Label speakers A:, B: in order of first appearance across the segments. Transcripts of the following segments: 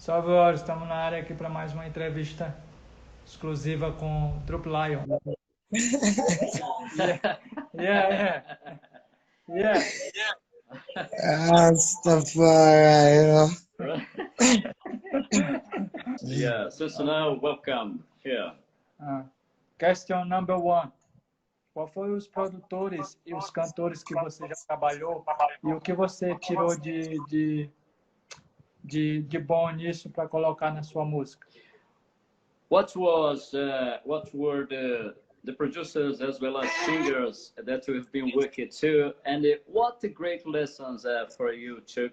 A: Salve, Horus, estamos na área aqui para mais uma entrevista exclusiva com Droop Lion. Yeah, yeah, yeah,
B: Rastafari,
C: Yeah, Cincinnati, welcome here.
A: Question number one. Qual foi os produtores e os cantores que você já trabalhou e o que você tirou de bom nisso para colocar na sua música?
C: What were the producers as well as singers that you've been working to, and what the great lessons for you took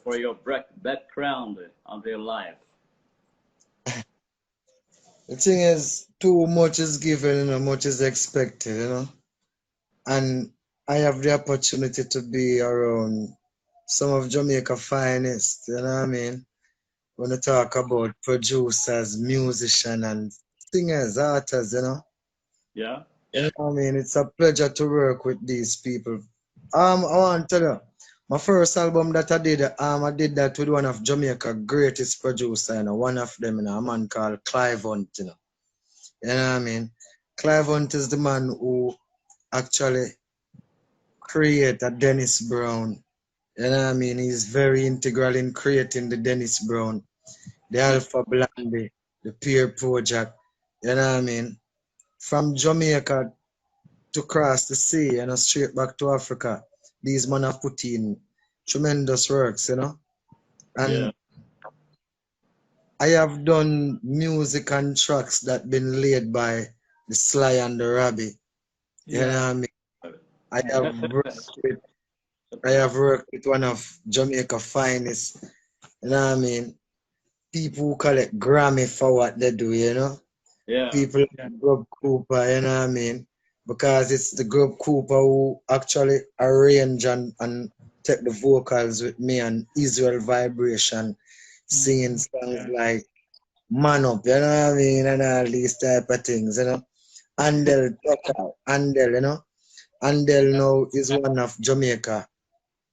C: for your background of your life?
B: The thing is, too much is given, much is expected, And I have the opportunity to be around some of Jamaica finest, you know what I mean? When you talk about producers, musicians, and singers, artists,
C: Yeah.
B: You know what I mean? It's a pleasure to work with these people. I want to tell you, my first album that I did that with one of Jamaica's greatest producer, one of them, a man called Clive Hunt. You know what I mean? Clive Hunt is the man who actually created Dennis Brown. You know what I mean? He's very integral in creating the Dennis Brown, the Alpha Blondie, the Peer Project. You know what I mean? From Jamaica to cross the sea and straight back to Africa, these men have put in tremendous works. And
C: Yeah.
B: I have done music and tracks that been laid by the Sly and the Robbie. You know what I mean? I have worked with one of Jamaica's finest, you know what I mean? People who call it Grammy for what they do.
C: Yeah.
B: People like Grub Cooper, you know what I mean? Because it's the Grub Cooper who actually arrange and take the vocals with me and Israel Vibration, singing songs like Man Up, you know what I mean? And all these type of things. Andel Tucker, Andel. Andel now is one of Jamaica,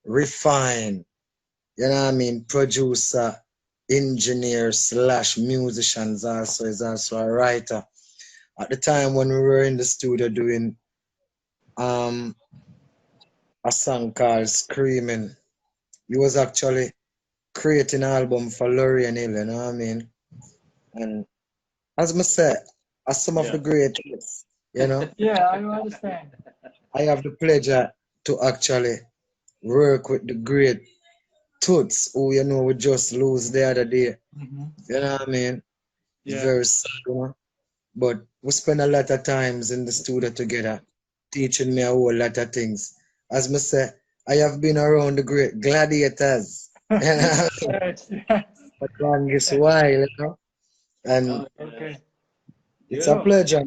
B: refined, you know what I mean, producer, engineer / musicians also, is also a writer. At the time when we were in the studio doing a song called Screaming, he was actually creating an album for Lorraine Hill, you know what I mean? And as I said, as some of the greatest,
A: Yeah, I understand.
B: I have the pleasure to actually work with the great Toots, who we just lose the other day. You know what I mean? It's very sad. But we spend a lot of times in the studio together, teaching me a whole lot of things. As I say, I have been around the great Gladiators, for the longest while. And it's a pleasure.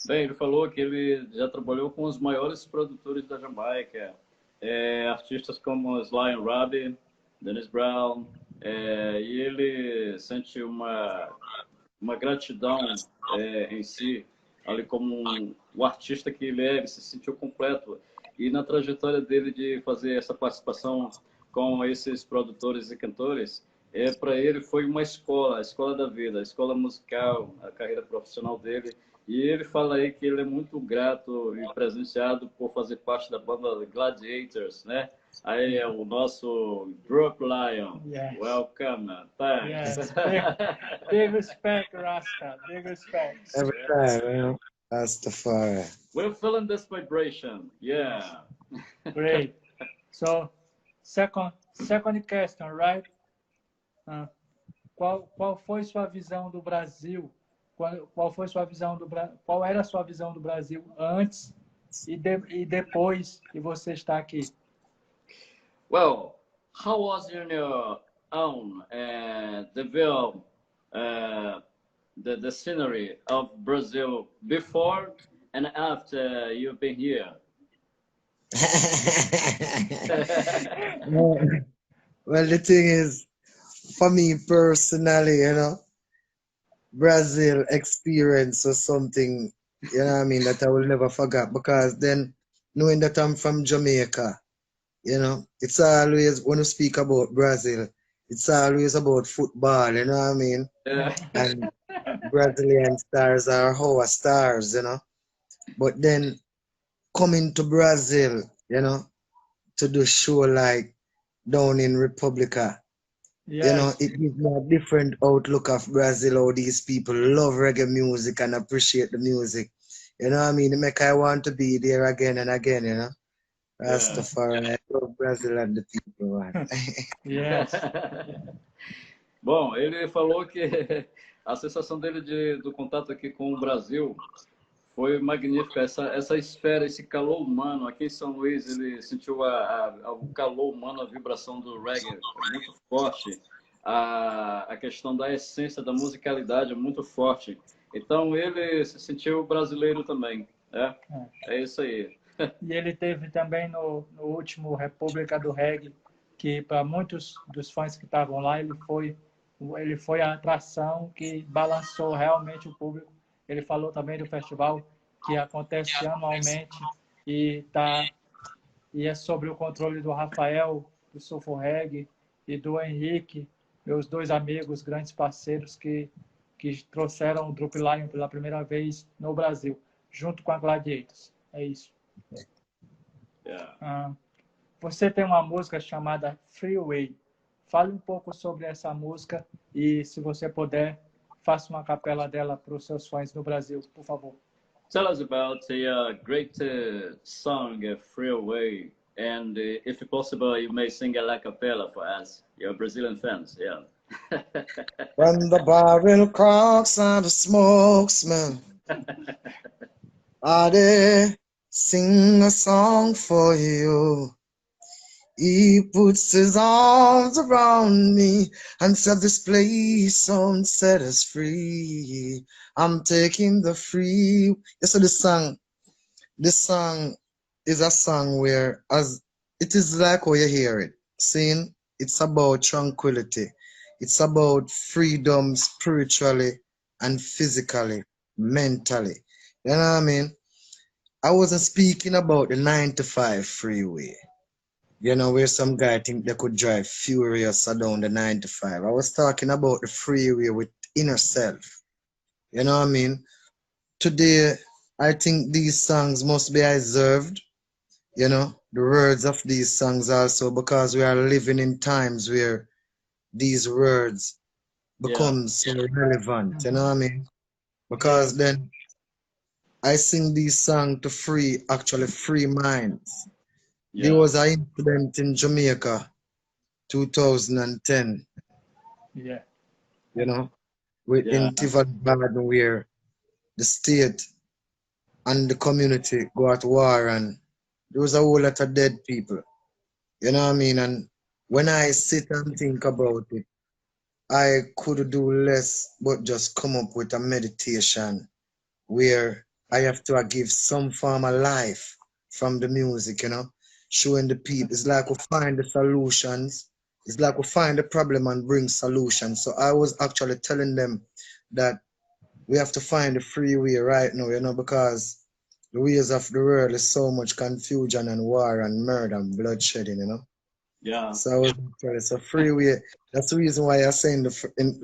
C: Bem, ele falou que ele já trabalhou com os maiores produtores da Jamaica, artistas como Sly and Robbie, Dennis Brown, e ele sente uma gratidão em si, ali como um artista que ele se sentiu completo. E na trajetória dele de fazer essa participação com esses produtores e cantores, para ele foi uma escola, a escola da vida, a escola musical, a carreira profissional dele. E ele fala aí que ele é muito grato e presenciado por fazer parte da banda Gladiators, né? Aí é o nosso Droop Lion.
A: Yes.
C: Welcome. Thanks.
A: Yes. Big respect, Rasta. Big respect.
B: Every time, Rastafari.
C: We're feeling this vibration. Yeah.
A: Great. So, second question, right? Qual foi sua visão do Brasil? Qual era a sua visão do Brasil antes e depois que você está aqui?
C: Well, how was your own the view, the scenery of Brazil before and after you've been here?
B: Well, the thing is, for me personally, Brazil experience was something, that I will never forget, because then knowing that I'm from Jamaica, it's always, when you speak about Brazil, it's always about football, you know what I mean?
C: Yeah.
B: And Brazilian stars are our stars, you know. But then coming to Brazil, you know, to do show like down in Republica, you know,
A: Yes,
B: it gives me a different outlook of Brazil, how these people love reggae music and appreciate the music. You know what I mean? It make I want to be there again and again, you know.
C: Yeah.
B: Rastafari, I love Brazil and the people, man.
A: yes.
C: Bom, ele falou que a sensação dele do contato aqui com o Brasil foi magnífica. Essa esfera, esse calor humano. Aqui em São Luís, ele sentiu o calor humano, a vibração do reggae é muito forte. A questão da essência, da musicalidade é muito forte. Então, ele se sentiu brasileiro também. É isso aí.
A: E ele teve também no último República do Reggae, que para muitos dos fãs que estavam lá, ele foi a atração que balançou realmente o público. Ele falou também do festival que acontece anualmente e é sobre o controle do Rafael, do Sulfur Reggae, e do Henrique, meus dois amigos, grandes parceiros que trouxeram o Droop Lion pela primeira vez no Brasil, junto com a Gladiators. É isso.
C: Yeah.
A: Você tem uma música chamada Freeway. Fale um pouco sobre essa música e, se você puder, faça uma capela dela para os seus fãs no Brasil, por favor.
C: Tell us about a great song, Freeway, and if possible, you may sing a cappella for us, your Brazilian fans. Yeah.
B: When the barrel cracks and the smoke smell, I sing a song for you. He puts his arms around me and said, this place won't set us free. I'm taking the free. So this song is a song where, as it is like how you hear it, saying it's about tranquility. It's about freedom spiritually and physically, mentally. You know what I mean? I wasn't speaking about the 95 freeway. You know, where some guy think they could drive furious down the 95. I was talking about the freeway with inner self. You know what I mean? Today, I think these songs must be observed. You know, the words of these songs also, because we are living in times where these words become so relevant. You know what I mean? Because then I sing these songs to free minds.
C: Yeah.
B: There was an incident in Jamaica, 2010.
A: Yeah.
B: You know, in Tiffany Garden, where the state and the community go at war, and there was a whole lot of dead people. You know what I mean? And when I sit and think about it, I could do less but just come up with a meditation where I have to give some form of life from the music, you know, showing the people. It's like we find the solutions. It's like we find the problem and bring solutions. So I was actually telling them that we have to find the free way right now, you know, because the ways of the world is so much confusion and war and murder and bloodshedding, you know.
C: Yeah.
B: So I was telling, so free way. That's the reason why I'm saying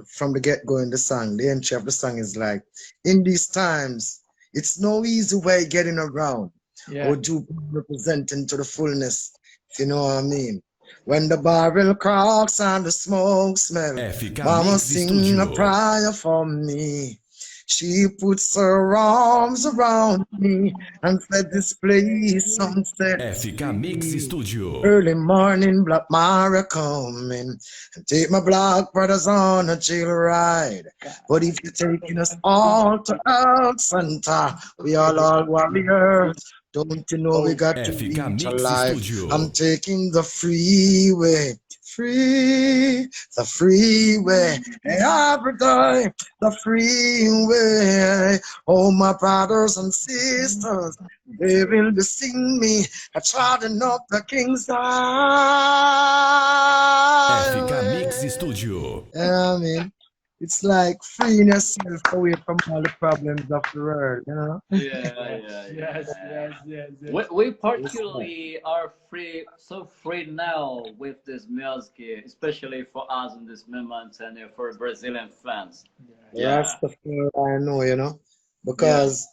B: from the get-go in the song, the entry of the song is like, in these times, it's no easy way getting around.
A: Yeah.
B: Or do representing to the fullness, if you know what I mean. When the barrel cracks and the smoke smell, Mama sing a prayer for me. She puts her arms around me and said, this place sunset.
D: FK Mix Studio.
B: Early morning, Black Mara coming and take my black brothers on a jail ride. But if you're taking us all to Earth Center, we all warriors. Don't you know we got to be alive? I'm taking the freeway, the freeway, every day, the freeway. Oh, my brothers and sisters, they will be singing me, trotting up the King's Highway.
D: FK Mix Studio.
B: Yeah, I mean, it's like freeing yourself away from all the problems of the world, you know?
A: Yes, yes, yes,
C: We,
A: yes.
C: we
B: It's like,
C: particularly are so free now with this music, especially for us in this moment and for Brazilian fans.
A: Yes.
C: Yeah,
B: Rastafari, I know, you know?
C: yeah,
B: Because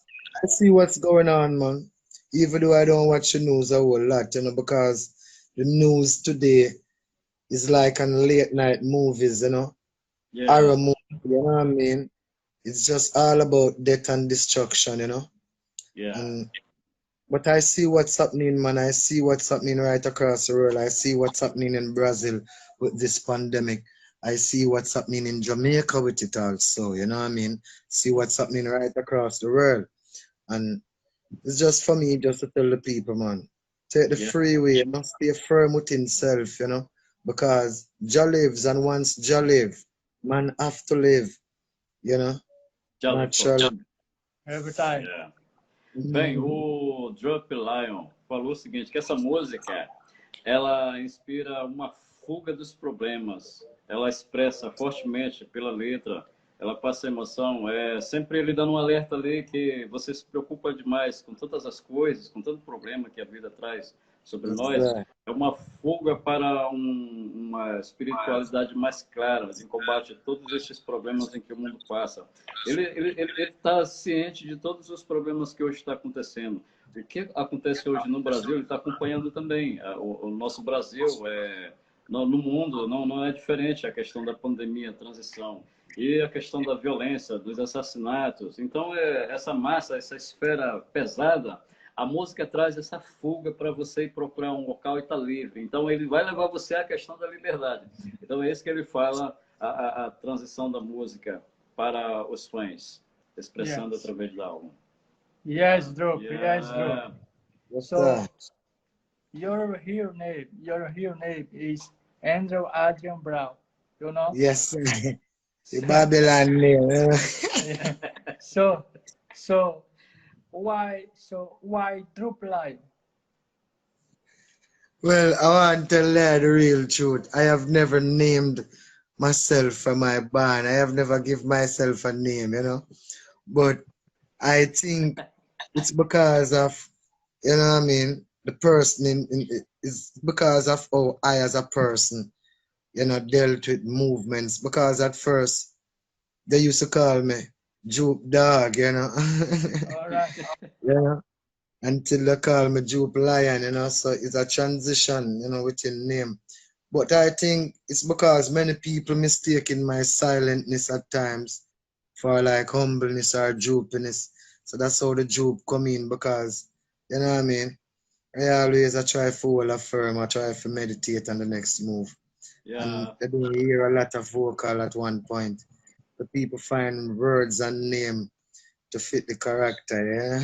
B: I see what's going on, man. Even though I don't watch the news a whole lot, you know, because the news today is like on late night movies, you know?
C: yeah,
B: Horror movie, you know what I mean? It's just all about death and destruction, you know?
C: yeah,
B: And but I see what's happening, man. I see what's happening right across the world. I see what's happening in Brazil with this pandemic. I see what's happening in Jamaica with it also, you know what I mean? See what's happening right across the world. And it's just for me just to tell the people, man, take the
C: yeah.
B: freeway, you know, stay firm within self, you know, because Jah lives, and once Jah live, man have to live, you know,
C: Jolly Fun.
B: naturally.
A: Every time.
C: Yeah. Bem,
B: Mhm.
C: o Droop Lion falou o seguinte, que essa música, ela inspira uma fuga dos problemas. Ela expressa fortemente pela letra, ela passa emoção. É sempre ele dando um alerta ali que você se preocupa demais com todas as coisas, com tanto problema que a vida traz sobre nós.
B: Exactly.
C: É uma fuga para uma espiritualidade mais clara, de combate a todos esses problemas em que o mundo passa. Ele está ciente de todos os problemas que hoje está acontecendo. O que acontece hoje no Brasil, ele está acompanhando também. O nosso Brasil, no mundo, não é diferente a questão da pandemia, a transição. E a questão da violência, dos assassinatos. Então, essa massa, essa esfera pesada, a música traz essa fuga para você ir procurar um local e estar livre. Então, ele vai levar você à questão da liberdade. Então, é isso que ele fala, a transição da música para os fãs, expressando
A: Yes.
C: através da alma.
A: Yes, Droop. Yes, Droop.
C: Yeah.
B: Yes,
A: So
B: sir.
A: your real name is Andrew Adrian Brown. You know?
B: Yes, sir. The Babylon name, you know?
A: Yeah. So why Droop Lion?
B: Well, I want to tell you the real truth. I have never named myself for my band. I have never give myself a name, you know. But I think it's because of, you know what I mean, the person is because of how I as a person, you know, dealt with movements. Because at first they used to call me Juke Dog, you know.
A: All right.
B: Yeah. Until they call me Droop Lion, you know, so it's a transition, you know, within name. But I think it's because many people mistaken my silentness at times for like humbleness or droopiness. So that's how the droop come in because, you know what I mean? I try to hold a firm, I try to meditate on the next move. And
C: Yeah.
B: I do hear a lot of vocal at one point. The people find words and name to fit the character, yeah.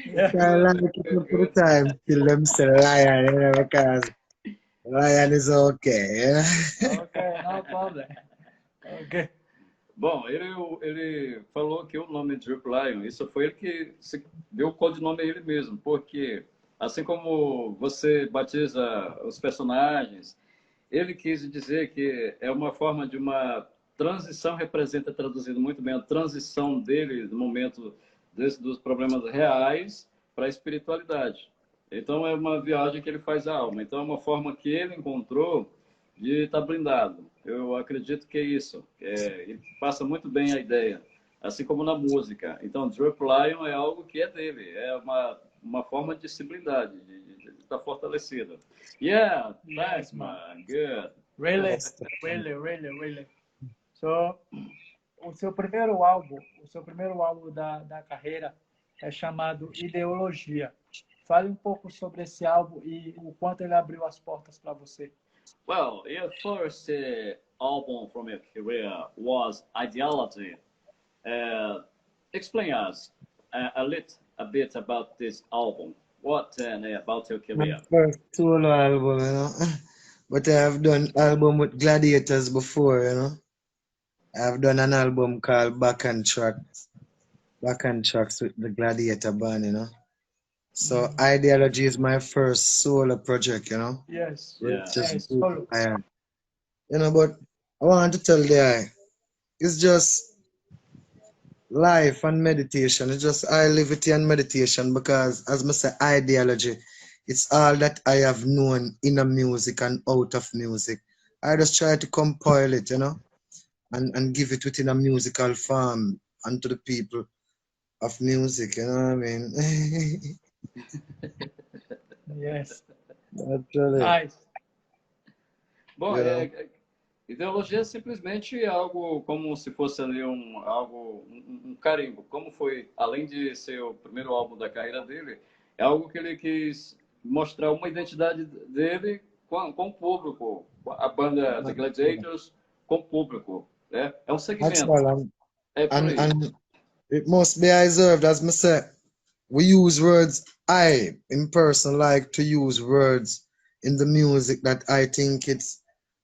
A: Yeah.
B: I like
C: Good,
B: it
C: good,
B: for the
C: good.
B: time till them say lion, you know, because lion is okay, yeah.
A: Okay, no problem. Okay.
C: Bom, ele falou que o nome Drip Lion, isso foi ele que deu o codinome a ele mesmo, porque assim como você batiza os personagens, ele quis dizer que é uma forma de uma transição, representa, traduzindo muito bem, a transição dele no momento dos problemas reais para a espiritualidade. Então, é uma viagem que ele faz à alma. Então, é uma forma que ele encontrou de estar blindado. Eu acredito que é isso. Ele passa muito bem a ideia, assim como na música. Então, Droop Lion é algo que é dele, é uma forma de se blindar, de estar fortalecido. Yeah,
A: Yes,
C: thanks,
A: man.
C: man. Good.
A: Really,
B: That's the
A: really, really, really. So, o seu primeiro álbum da carreira é chamado Ideologia. Fale um pouco sobre esse álbum e o quanto ele abriu as portas para você.
C: Well, your first album from your career was Ideology. Explain us a bit about this album. What about your
B: my
C: career?
B: first solo album, you know. But I have done album with Gladiators before, you know. I've done an album called Back and Tracks with the Gladiator band, you know. So Ideology is my first solo project, you know,
A: Yes,
B: which
C: Yeah,
B: is
A: yes,
B: Droop
A: solo.
B: Lion. You know, but I want to tell the eye, it's just life and meditation. It's just I live it and meditation because, as I say, ideology, it's all that I have known in a music and out of music. I just try to compile it, and give it within a musical form and to the people of music, you know what I mean?
A: Yes.
B: Naturally.
A: Nice.
C: Bom,
B: You know?
C: ideologia é simplesmente algo como se fosse ali um carimbo. Como foi, além de ser o primeiro álbum da carreira dele, é algo que ele quis mostrar uma identidade dele com o público, a banda The Gladiators com o público. Né? É um segmento,
B: Natural.
C: é por
B: And,
C: aí.
B: and it must be observed, as I say, we use words, I in person like to use words in the music that I think it's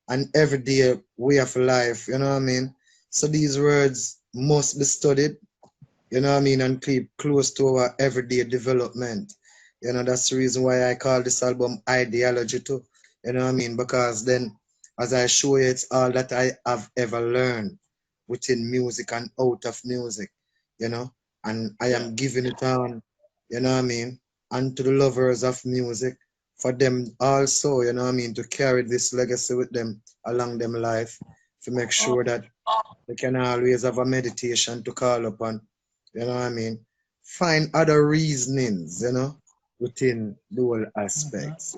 B: an everyday way of life, you know what I mean? So these words must be studied, you know what I mean, and keep close to our everyday development. You know, that's the reason why I call this album Ideology too, you know what I mean? Because then, as I show you, it's all that I have ever learned within music and out of music, you know, and I
C: Yeah.
B: am giving it on, you know what I mean, and to the lovers of music, for them also, you know what I mean, to carry this legacy with them along them life, to make sure that they can always have a meditation to call upon, you know what I mean? Find other reasonings, within the whole aspects,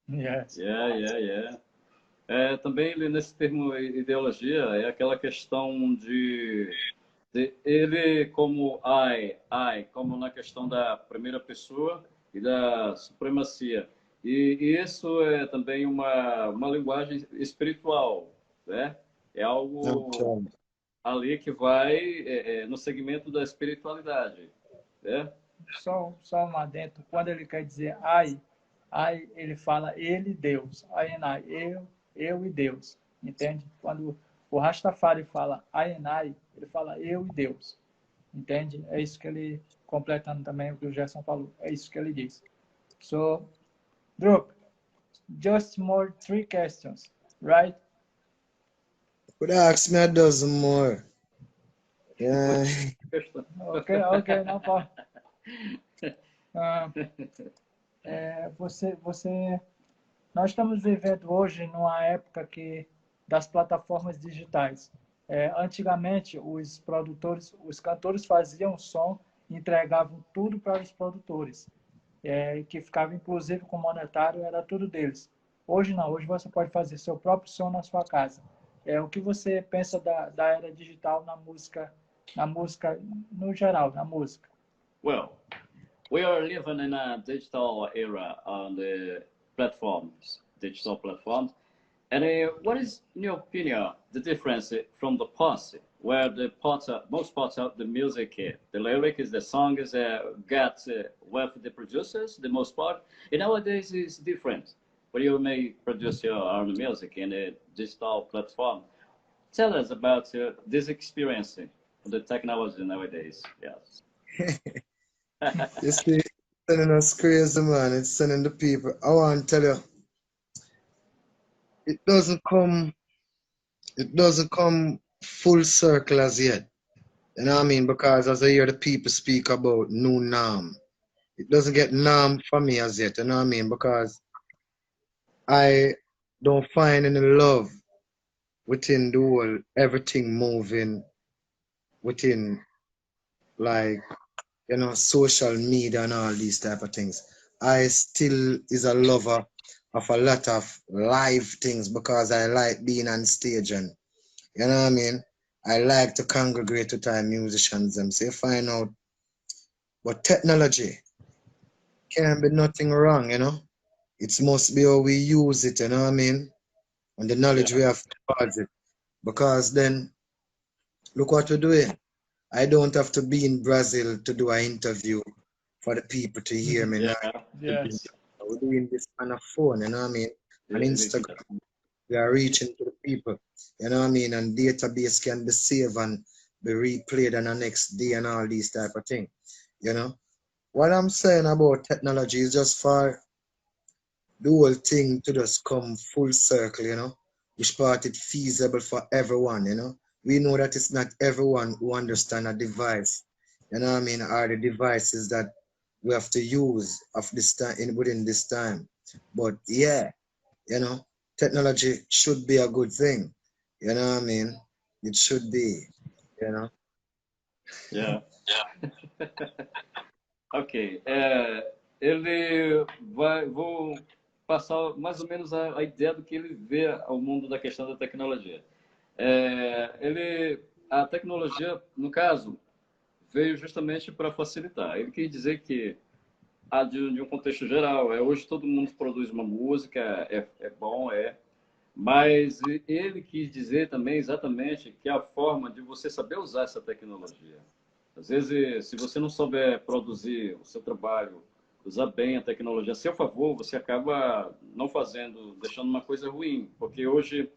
A: Yes.
C: Yeah. Também ele, nesse termo ideologia, é aquela questão de ele como como na questão da primeira pessoa e da supremacia. E isso é também uma linguagem espiritual, né? É algo
B: Okay.
C: ali que vai no segmento da espiritualidade, né?
A: Só um adendo. Quando ele quer dizer ai, ele fala ele, Deus. Ai, ai, eu e Deus. Entende? Quando o Rastafari fala ai, ele fala eu e Deus. Entende? É isso que ele, completando também o que o Gerson falou, é isso que ele diz. So, Droop, just more 3 questions, right?
B: Could ask me a dozen more. Yeah.
A: Ok, não pode. Nós estamos vivendo hoje numa época das plataformas digitais. Antigamente, os produtores, os cantores faziam som, entregavam tudo para os produtores, que ficava inclusive com monetário, era tudo deles. Hoje não, hoje você pode fazer seu próprio som na sua casa. O que você pensa da era digital na música no geral, na música?
C: Well, we are living in a digital era on the digital platforms. And what is, in your opinion, the difference from the past, where most parts of the music, the lyric is the song is got with the producers, the most part, and nowadays is different. Where you may produce your own music in a digital platform. Tell us about this experience of the technology nowadays. Yes.
B: You see, it's sending us crazy, man. It's sending the people. I want to tell you, it doesn't come, it doesn't come full circle as yet. You know what I mean? Because as I hear the people speak about new norm, it doesn't get norm for me as yet. You know what I mean? Because I don't find any love within the whole everything moving within, like, social media and all these type of things. I still is a lover of a lot of live things because I like being on stage, and you know what I mean. I like to congregate with our musicians and say find out, but technology can be nothing wrong, It must be how we use it, you know what I mean, and the knowledge we
C: Yeah.
B: have towards it. Because then look what we're doing. I don't have to be in Brazil to do an interview for the people to hear me now.
C: Yeah.
A: Yes.
B: We're doing this on a phone, you know what I mean? On Instagram, we are reaching to the people, you know what I mean? And database can be saved and be replayed on the next day and all these type of things, you know? What I'm saying about technology is just for the whole thing to just come full circle, which part it feasible for everyone, you know. We know that it's not everyone who understand a device, you know what I mean, are the devices that we have to use of this time within this time. But yeah, you know, technology should be a good thing, you know what I mean. It should be, you know.
C: Yeah. Ok. Vou passar mais ou menos a ideia do que ele vê ao mundo da questão da tecnologia. A tecnologia, no caso, veio justamente para facilitar. Ele quis dizer que, de um contexto geral, hoje todo mundo produz uma música, é bom, mas ele quis dizer também exatamente que a forma de você saber usar essa tecnologia. Às vezes, se você não souber produzir o seu trabalho, usar bem a tecnologia a seu favor, você acaba não fazendo, deixando uma coisa ruim, porque hoje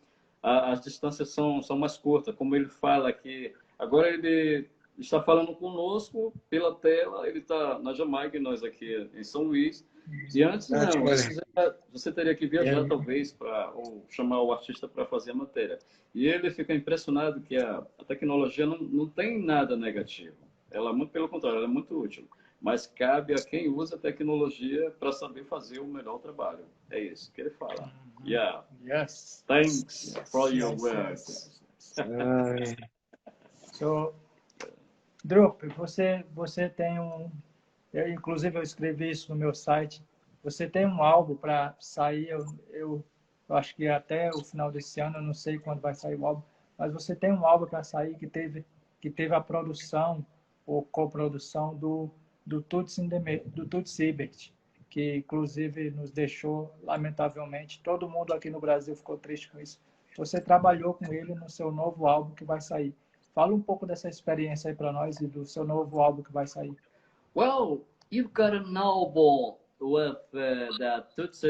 C: as distâncias são mais curtas. Como ele fala que agora ele está falando conosco pela tela, ele está na Jamaica e nós aqui em São Luís. E antes não, você teria que viajar talvez ou chamar o artista para fazer a matéria. E ele fica impressionado que a tecnologia não tem nada negativo. Ela, muito pelo contrário, ela é muito útil. Mas cabe a quem usa a tecnologia para saber fazer o melhor trabalho. É isso que ele fala. Yeah.
A: Yes.
C: Thanks for your words.
A: So, Droop, você tem inclusive eu escrevi isso no meu site. Você tem um álbum para sair, eu acho que até o final desse ano, eu não sei quando vai sair o álbum, mas você tem um álbum para sair que teve a produção ou coprodução do Tuts Ibert, que inclusive nos deixou, lamentavelmente, todo mundo aqui no Brasil ficou triste com isso. Você trabalhou com ele no seu novo álbum que vai sair. Fala um pouco dessa experiência aí para nós e do seu novo álbum que vai sair.
C: Well, you've got an album with the Tuts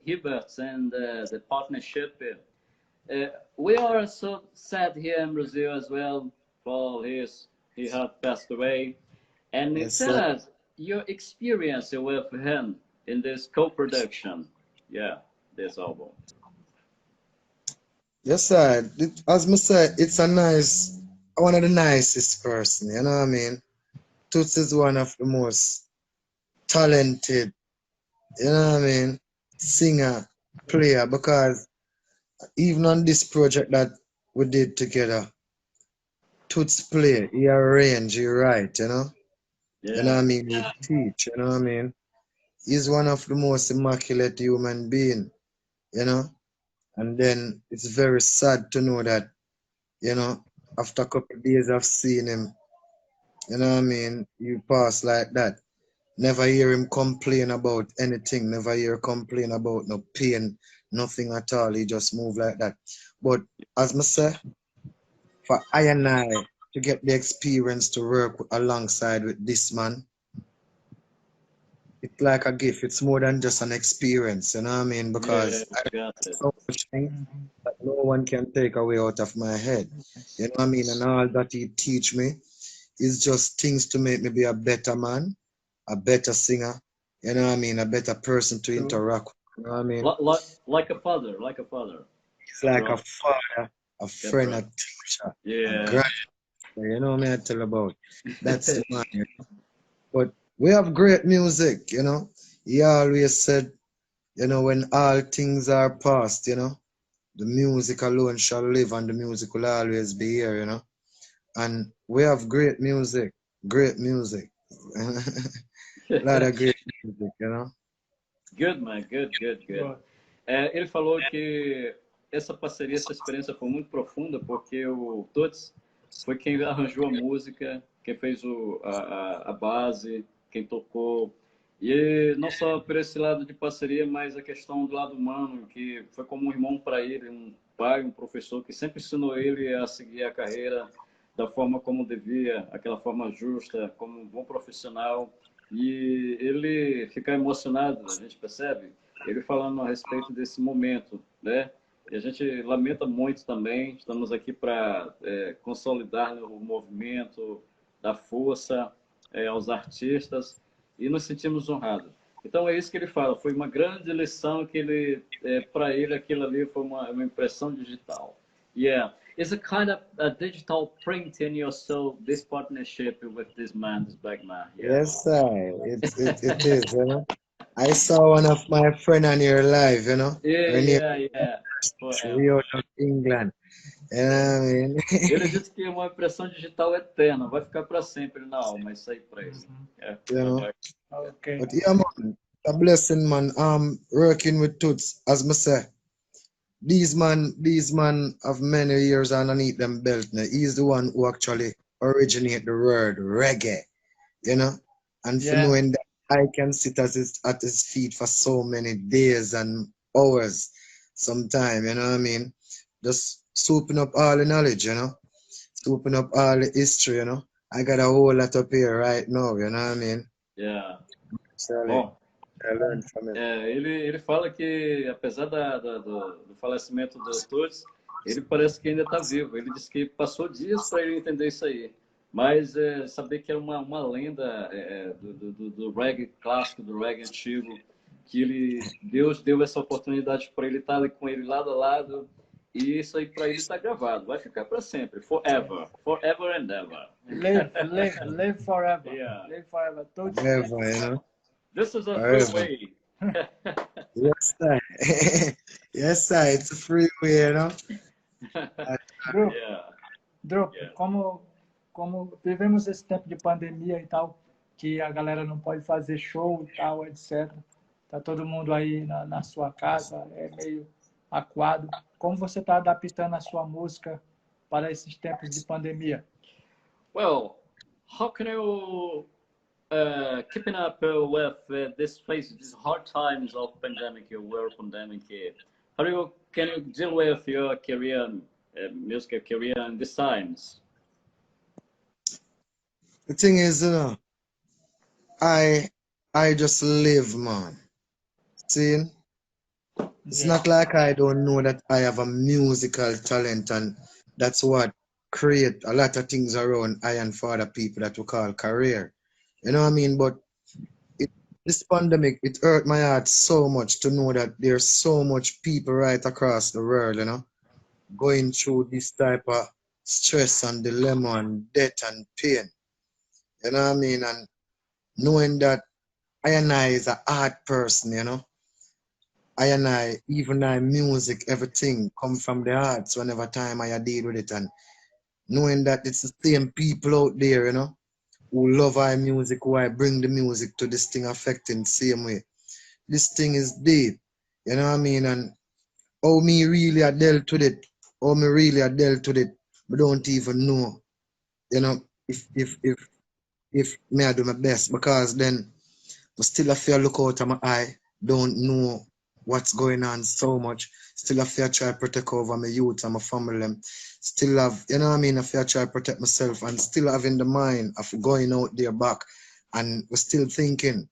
C: Ibert and the partnership. We are so sad here in Brazil as well for he had passed away. And tell us your experience with him in this co-production. Yeah, this album.
B: Yes, sir. As I said, it's one of the nicest person, you know what I mean? Toots is one of the most talented, you know what I mean, singer, player, because even on this project that we did together, Toots play, he arrange, he write, you know?
C: Yeah.
B: You know what I mean? He teach, you know what I mean? He's one of the most immaculate human being, you know? And then it's very sad to know that, you know, after a couple of days of seeing him, you know what I mean, you pass like that. Never hear him complain about anything, never hear complain about no pain, nothing at all. He just move like that. But as I say, for I and I to get the experience to work alongside with this man, it's like a gift. It's more than just an experience, you know what I mean? Because I got so much things that no one can take away out of my head. You know what I mean? And all that he teach me is just things to make me be a better man, a better singer, you know what I mean? A better person to interact with, you know what I mean?
C: Like a father, like a father.
B: It's like a father, a friend, a teacher, a grandfather, you know what I tell about? That's the man, you know? But we have great music, you know? He always said, you know, when all things are past, you know, the music alone shall live and the music will always be here, you know? And we have great music, great music. A lot of great music, you know?
C: Good, man, good. Ele falou que essa parceria, essa experiência foi muito profunda, porque o Tuts foi quem arranjou a música, quem fez a base, quem tocou. E não só por esse lado de parceria, mas a questão do lado humano, que foi como um irmão para ele, um pai, um professor, que sempre ensinou ele a seguir a carreira da forma como devia, aquela forma justa, como um bom profissional. E ele fica emocionado, a gente percebe, ele falando a respeito desse momento, né? E a gente lamenta muito também, estamos aqui para consolidar o movimento, dar força aos artistas e nos sentimos honrados. Então é isso que ele fala. Foi uma grande lição que ele, para ele, aquilo ali foi uma impressão digital. Yeah, it's a kind of a digital print in your soul. This partnership with this man, this black man. Yeah.
B: Yes, sir. It is, you know. I saw one of my friend on your live, you know.
C: Yeah,
B: Her name
C: yeah, yeah.
B: is
C: Forever.
B: Rio of England. You know what I mean?
C: Ele disse que uma impressão digital eterna, vai ficar para sempre na alma, isso aí para ele. É,
B: You know.
A: Ok.
B: But yeah, man, a blessing, man. Working with Toots, as me say, these man have many years underneath them belt. Now. He's the one who actually originate the word reggae, you know. And for
A: Yeah.
B: knowing that I can sit at his feet for so many days and hours, sometime, you know what I mean? Just souping up all the knowledge, you know, souping up all the history, you know. I got a whole lot up here right now, you know what I mean?
C: Yeah.
B: So,
C: Bom,
B: I learned from him.
C: ele fala que, apesar do falecimento do Tuts, ele parece que ainda está vivo. Ele disse que passou dias para ele entender isso aí. Mas saber que era uma lenda do reggae clássico, do reggae antigo, que Deus deu essa oportunidade para ele estar ali com ele lado a lado. E isso aí para ele está gravado. Vai ficar para sempre. Forever. Forever and ever.
A: Live forever.
C: Yeah.
A: Live forever. Todos.
B: Forever, you know?
C: This is a
B: Forever.
C: freeway.
B: Yes, sir. Yes, sir. It's a freeway, you know?
A: Droop,
C: Yeah.
A: Droop,
C: Yeah.
A: como vivemos esse tempo de pandemia e tal, que a galera não pode fazer show e tal, etc. Tá todo mundo aí na sua casa, é meio acuado. Como você está adaptando a sua música para esses tempos de pandemia?
C: Well, how can you keeping up with this phase, these hard times of pandemic, world pandemic? Can you deal with your career, music career in these times?
B: The thing is, you know, I just live, man. See? It's not like I don't know that I have a musical talent, and that's what create a lot of things around I and for other people that we call career. You know what I mean? But this pandemic, it hurt my heart so much to know that there's so much people right across the world, you know, going through this type of stress and dilemma and death and pain. You know what I mean? And knowing that I and I is an art person, you know. I and I, even I music, everything come from the arts whenever time I deal with it, and knowing that it's the same people out there, you know, who love our music, who I bring the music to this thing affecting the same way. This thing is deep, you know what I mean? And how me really I dealt with it, how me really I dealt with it, I don't even know, you know, if me I do my best, because then I still have to look out of my eye, don't know what's going on so much. Still have to try to protect over my youth and my family. Still have, you know what I mean, I have to try to protect myself, and still having the mind of going out there back. And we're still thinking,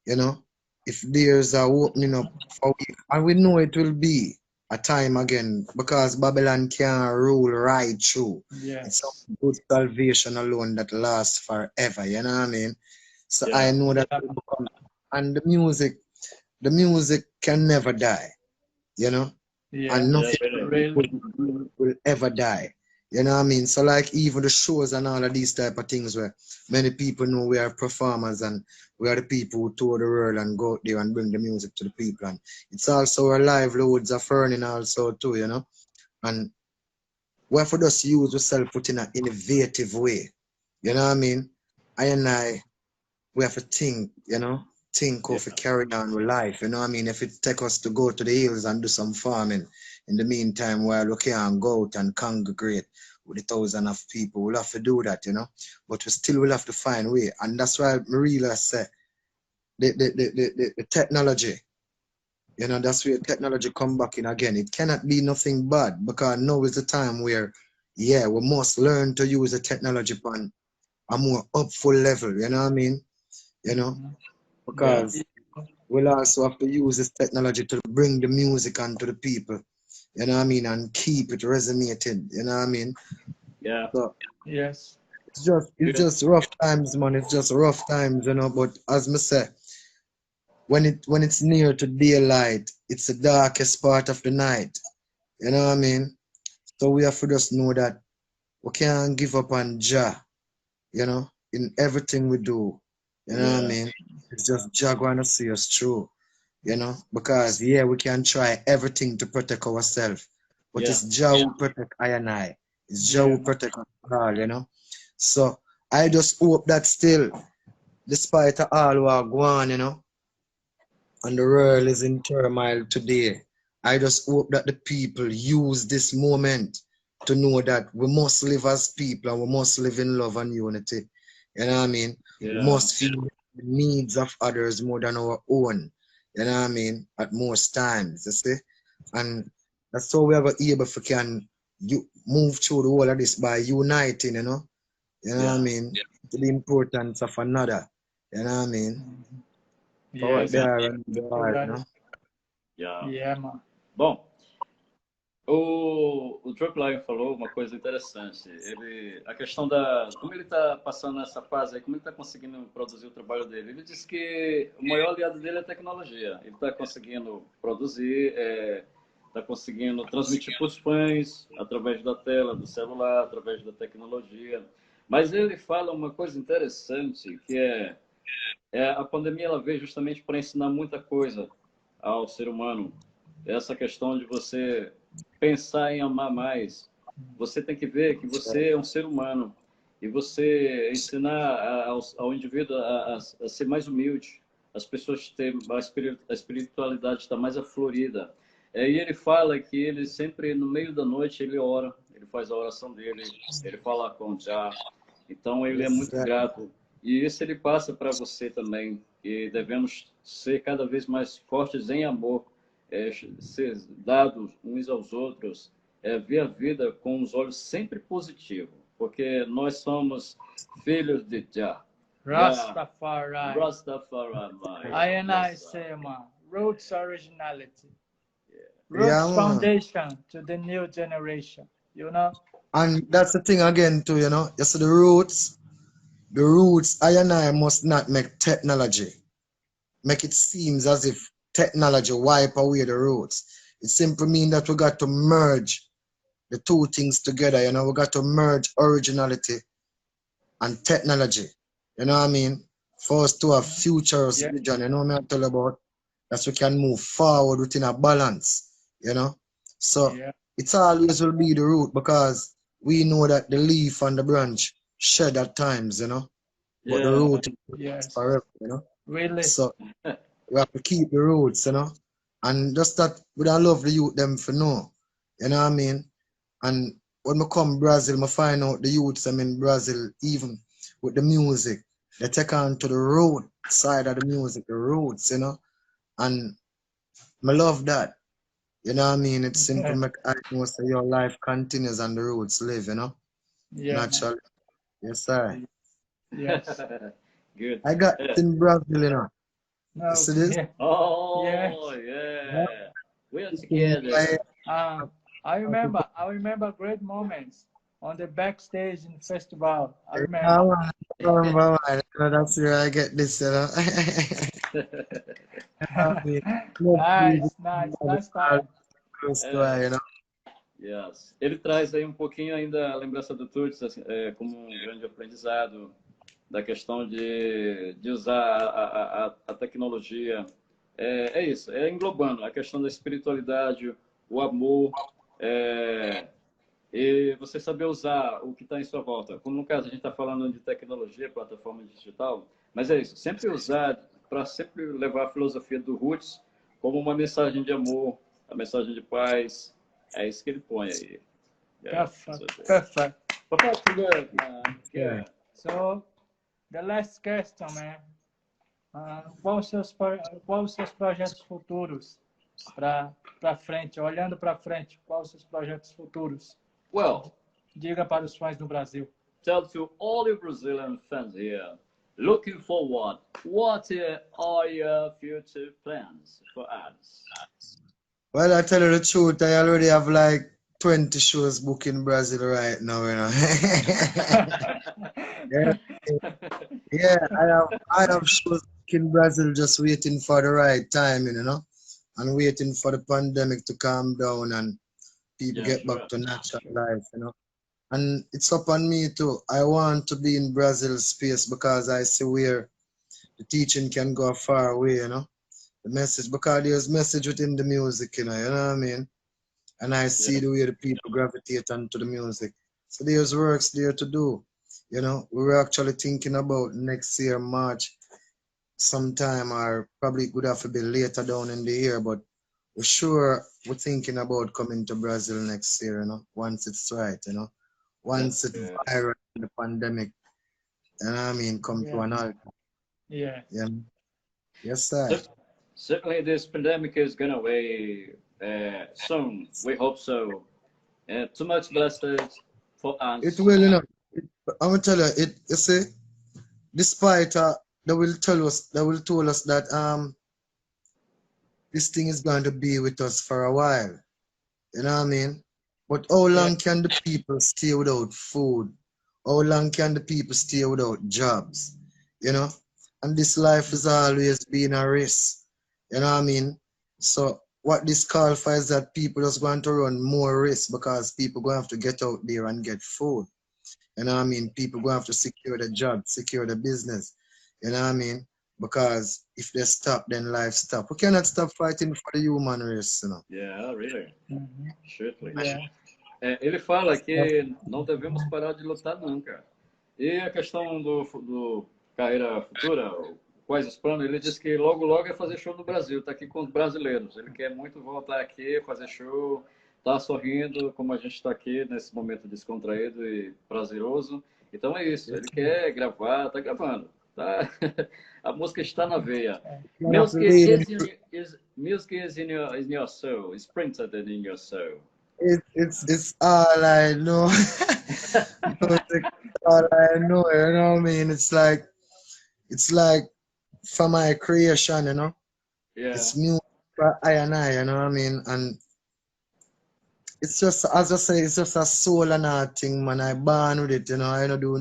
B: you know, if there's a opening up for we, and we know it will be a time again, because Babylon can't rule right through.
A: Yes.
B: It's a good salvation alone that lasts forever, you know what I mean? So
C: Yeah.
B: I know that it will come. And the music can never die, you know?
A: Yeah.
B: And nothing
A: Really.
B: will ever die. You know what I mean? So like even the shows and all of these type of things where many people know we are performers and we are the people who tour the world and go out there and bring the music to the people. And it's also our livelihoods of earning also too, you know? And we have to just use ourselves in an innovative way. You know what I mean? We have to think, you know? Think of carry on with life, you know what I mean? If it take us to go to the hills and do some farming, in the meantime, while we can go out and congregate with 1,000 of people, we'll have to do that, you know? But we still will have to find a way. And that's why I really say the technology, you know, that's where technology come back in again. It cannot be nothing bad, because now is the time where, yeah, we must learn to use the technology on a more upful level, you know what I mean? You know? Because we'll also have to use this technology to bring the music onto the people, you know what I mean, and keep it resonated, you know what I mean?
C: Yeah.
B: So
A: Yes.
B: it's just rough times, man. It's just rough times, you know. But as me say, when it's near to daylight, it's the darkest part of the night. You know what I mean? So we have to just know that we can't give up on Jah, you know, in everything we do. You know what I
C: Yeah,
B: mean? It's just Jah going to see us through, you know, because yeah, we can try everything to protect ourselves, but
C: yeah,
B: it's Jah who protect I and I. It's Jah
A: Yeah,
B: who
A: man.
B: protect us all, you know. So I just hope that still, despite all who are gone, you know, and the world is in turmoil today, I just hope that the people use this moment to know that we must live as people and we must live in love and unity. You know what I mean? We
C: yeah,
B: must feel the needs of others more than our own. You know what I mean? At most times, you see? And that's how we are able to can move through the whole of this by uniting, you know? You know what I
C: yeah.
B: mean? To the importance of another. You know what I mean? For what
A: Yes,
B: they
C: Amen.
B: are and they
A: you
B: are, you
A: got it.
B: know?
C: Yeah.
A: Yeah, man.
C: Bom, o Droop Lion falou uma coisa interessante. A questão como ele está passando essa fase aí, como ele está conseguindo produzir o trabalho dele. Ele disse que o maior aliado dele é a tecnologia. Ele está conseguindo produzir, está conseguindo transmitir para os fãs através da tela, do celular, através da tecnologia. Mas ele fala uma coisa interessante, que a pandemia ela veio justamente para ensinar muita coisa ao ser humano. Essa questão de você pensar em amar mais. Você tem que ver que você é um ser humano e você ensinar ao indivíduo a ser mais humilde, as pessoas terem a espiritualidade está mais aflorida. E ele fala que ele sempre no meio da noite ele ora, ele faz a oração dele, ele fala com Jah. Então ele é
B: Yes,
C: muito grato e isso ele passa para você também. E devemos ser cada vez mais fortes em amor, ser dados uns aos outros, ver a vida com os olhos sempre positivos, porque nós somos filhos de Jah. Jah,
A: Rastafari.
C: Rastafari.
A: I and I
C: Yes, sir.
A: say, man, roots originality.
B: yeah,
A: Roots
B: man.
A: foundation to the new generation. You know?
B: And that's the thing again too, you know. You see the roots, I and I must not make technology. Make it seems as if technology wipe away the roots. It simply means that we got to merge the two things together, you know. We got to merge originality and technology. You know what I mean? For us to have futurist
A: Yeah.
B: vision, you know what I'm talking about? That we can move forward within a balance, you know. So
A: Yeah.
B: it's always will be the root because we know that the leaf and the branch shed at times, you know, but the
C: Yeah.
B: root is
A: Yes.
B: forever, you know.
A: Really.
B: So we have to keep the roots, you know, and just that we don't love the youth them for know, you know what I mean? And when I come Brazil, I find out the youths I'm in Brazil, even with the music, they take on to the root side of the music, the roots, you know, and I love that. You know what I mean? It's simple make I know so your life continues and the roots live, you know?
A: Yeah, man.
B: Naturally. Yes, sir.
A: Yes.
C: Good.
B: I got it in Brazil, you know. You
A: No.
B: see this?
A: Yeah. Yes.
C: Oh, yeah. We are
B: In my,
C: together.
A: I remember great moments on the backstage in festival. I
B: I
A: remember.
B: want to remember why, you know, that's where I get this, you know. I mean, most music
A: Nice, nice. Last time.
B: close to
C: É,
B: you know.
C: yes. Ele traz aí um pouquinho ainda a lembrança do Tuts, assim, como um grande aprendizado da questão de usar a tecnologia. É isso, é englobando a questão da espiritualidade, o amor, e você saber usar o que está em sua volta. Como no caso a gente está falando de tecnologia, plataforma digital, mas é isso, sempre usar para sempre levar a filosofia do Roots como uma mensagem de amor, a mensagem de paz. É isso que ele põe aí.
A: Perfect. Perfect.
C: Perfect, good, man.
B: Yeah.
C: Good.
A: So, the last question, man. Quais os seus projetos futuros para frente? Olhando para frente, quais os seus projetos futuros?
C: Well,
A: Diga para os fãs do Brasil.
C: tell to all you Brazilian fans here, looking forward, what are your future plans for us?
B: Well, I tell you the truth, I already have like 20 shows booked in Brazil right now, you know. Yeah, yeah, I have shows in Brazil just waiting for the right time, you know, and waiting for the pandemic to calm down and people
C: Yeah,
B: get
C: sure.
B: back to natural life, you know. And it's up on me too. I want to be in Brazil space because I see where the teaching can go far away, you know. The message, because there's message within the music, you know what I mean? And I see
C: Yeah.
B: the way the people gravitate onto the music. So there's works there to do. You know, we were actually thinking about next year, March, sometime, or probably it would have to be later down in the year, but we're thinking about coming to Brazil next year, you know, once it's right, you know,
C: That's
B: once it's
C: good.
B: viral, the pandemic, you know what I mean, come to
A: Yeah.
B: an halt.
A: Yeah.
B: Yeah. Yes, sir.
C: Cer- Certainly, this pandemic is going away soon. We hope so. Too much blessings for
B: It
C: us.
B: will, you know, I'm gonna tell you, you see, despite they will tell us that this thing is going to be with us for a while. You know what I mean? But how
A: Yeah.
B: long can the people stay without food? How long can the people stay without jobs? You know? And this life is always being a race. You know what I mean? So what this call for is that people just going to run more risk because people going to have to get out there and get food. You know what I mean? People going to have to secure the job, secure the business. You know what I mean? Because if they stop, then life stop. We cannot stop fighting for the human race, you know.
C: Yeah, really.
A: Mhm.
C: Certainly.
A: Yeah.
C: Ele fala que não devemos parar de lutar nunca. E a questão do carreira futura, quais os planos, ele disse que logo, logo é fazer show no Brasil, tá aqui com os brasileiros. Ele quer muito voltar aqui, fazer show, tá sorrindo, como a gente está aqui nesse momento descontraído e prazeroso. Então é isso, ele quer gravar, tá gravando. Tá? A música está na veia.
B: One of the
C: Music
B: leading,
C: music is in your soul, is printed in your soul.
B: it's all I know. Music is all I know, you know what I mean? It's like for my creation, you know.
C: Yeah,
B: It's music for I and I, you know what I mean? And it's just, as I say, it's just a soul and a thing, man. I born with it, you know. I don't do.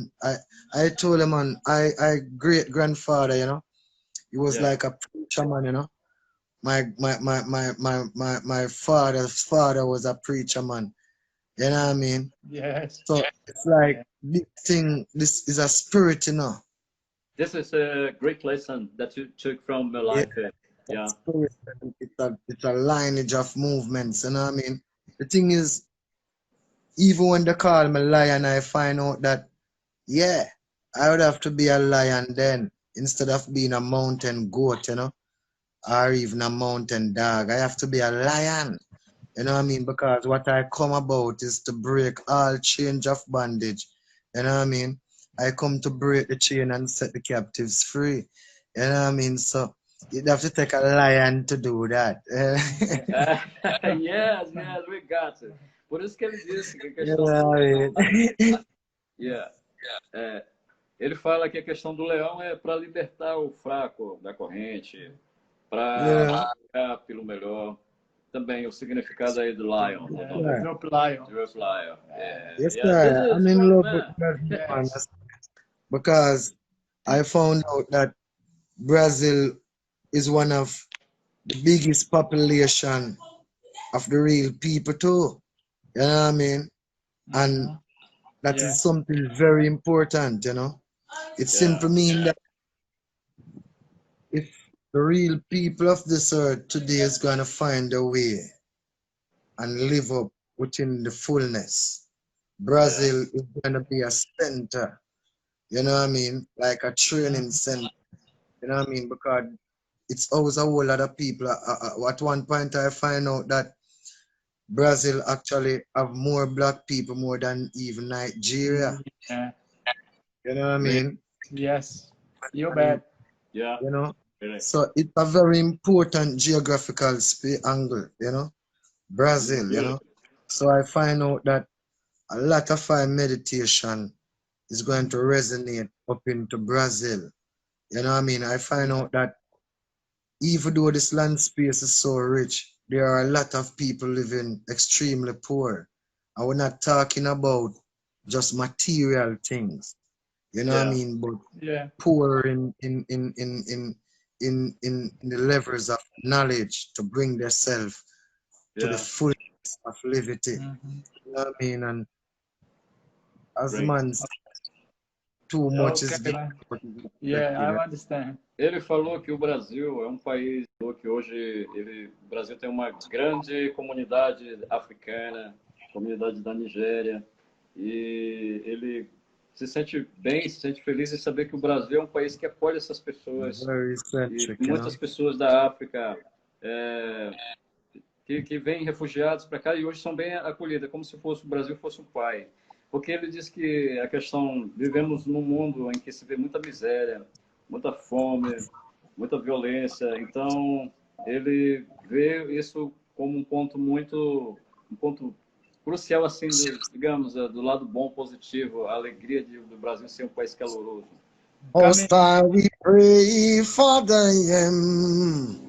B: I told him, man. I great grandfather, you know. He was
C: yeah.
B: like a preacher man, you know. My father's father was a preacher man. You know what I mean?
A: Yes.
B: So it's like
A: Yeah.
B: this thing. This is a spirit, you know.
C: This is a great lesson that you took from your
B: Yeah,
C: life. Yeah,
B: spirit. It's a lineage of movements. You know what I mean? The thing is, even when they call me lion, I find out that yeah, I would have to be a lion then instead of being a mountain goat, you know, or even a mountain dog. I have to be a lion. You know what I mean? Because what I come about is to break all change of bondage. You know what I mean? I come to break the chain and set the captives free. You know what I mean? So you'd have to take a lion to do that.
C: yes, yes, we got it. Por isso que ele disse que a
B: You
C: questão
B: know
C: do
B: what I
C: leão,
B: mean?
C: yeah, é, ele fala que a questão do leão é para libertar o fraco da corrente, para
B: Yeah.
C: ficar pelo melhor. Também o significado aí do lion, do
A: Yeah.
C: nome.
A: The Droop Lion.
C: Droop Lion. Yeah,
B: Yes,
C: yeah, this
B: sir. I'm
C: is
B: in
C: good,
B: love with
C: man.
B: Brazil, man.
A: Yes.
B: Because I found out that Brazil is one of the biggest population of the real people too. You know what I mean? And
A: Mhm.
B: that
A: Yeah.
B: is something very important, you know. It
C: Yeah,
B: simply means that if the real people of this earth today is gonna find a way and live up within the fullness,
C: yeah,
B: Brazil is gonna be a center, you know what I mean? Like a training center, you know what I mean? Because it's always a whole lot of people. At one point, I find out that Brazil actually have more black people more than even Nigeria.
A: Yeah.
B: You know what I
C: really,
B: mean?
A: Yes. You
B: And
A: bet.
C: yeah,
B: you know,
C: really,
B: so it's a very important geographical angle. You know, Brazil. You
C: really,
B: know, so I find out that a lot of our meditation is going to resonate up into Brazil. You know what I mean? I find
A: Yeah.
B: out that even though this land space is so rich, there are a lot of people living extremely poor. And we're not talking about just material things, you know what I
C: yeah,
B: mean, but
A: Yeah.
B: poor in in the levels of knowledge to bring themselves to the fullness of liberty. You know what I mean? And as man said, too much is
A: man. Yeah, I understand.
C: Ele falou que o Brasil é um país que hoje o Brasil tem uma grande comunidade africana, comunidade da Nigéria, e ele se sente bem, se sente feliz em saber que o Brasil é um país que acolhe essas pessoas. E muitas pessoas da África que vêm refugiados para cá e hoje são bem acolhidas, como se o Brasil fosse um pai. Porque ele diz que a questão, vivemos num mundo em que se vê muita miséria, muita fome, muita violência. Então, ele vê isso como um ponto crucial, assim, digamos, do lado bom, positivo, a alegria do Brasil ser um país caloroso.
B: Most High, we pray for them.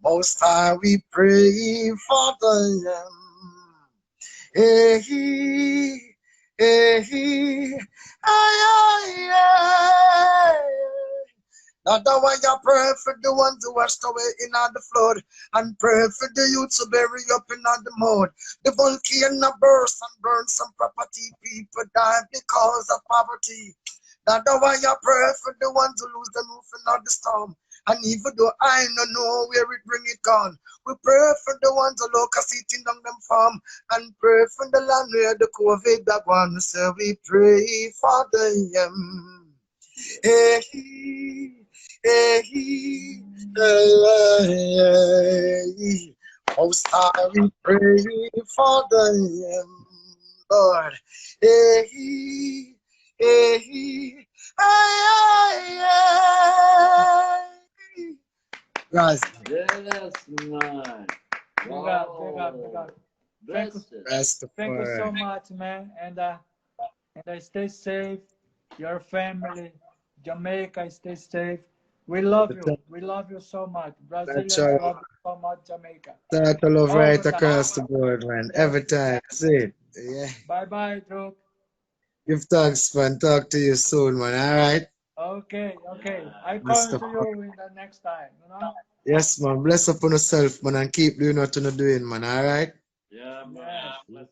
B: Most High, we pray for them. Not the one you pray for the ones who washed away in the flood, and pray for the youths who bury up in the mud. The volcano burst and burn some property. People die because of poverty. Not the one you pray for the ones who lose the roof in the storm. And even though I don't know where it bring it on, we pray for the ones who locust eating on them farm, and pray for the land where the COVID that one. So we pray for them. Most High, we pray for them, Lord. Yes,
C: man.
A: Wow. Thank you so much, man. And stay safe. Your family, Jamaica, stay safe. We love you. We love you so much. Brazilians love you so much, Jamaica.
B: Total love right across the board, man. Every time. See it. Yeah.
A: Bye-bye, Droop.
B: Give thanks, man. Talk to you soon, man. All right?
A: Okay. I call to you in the next time, you know?
B: Yes, man. Bless upon yourself, man, and keep doing what you're doing, man. All right?
C: Yeah, man. Bless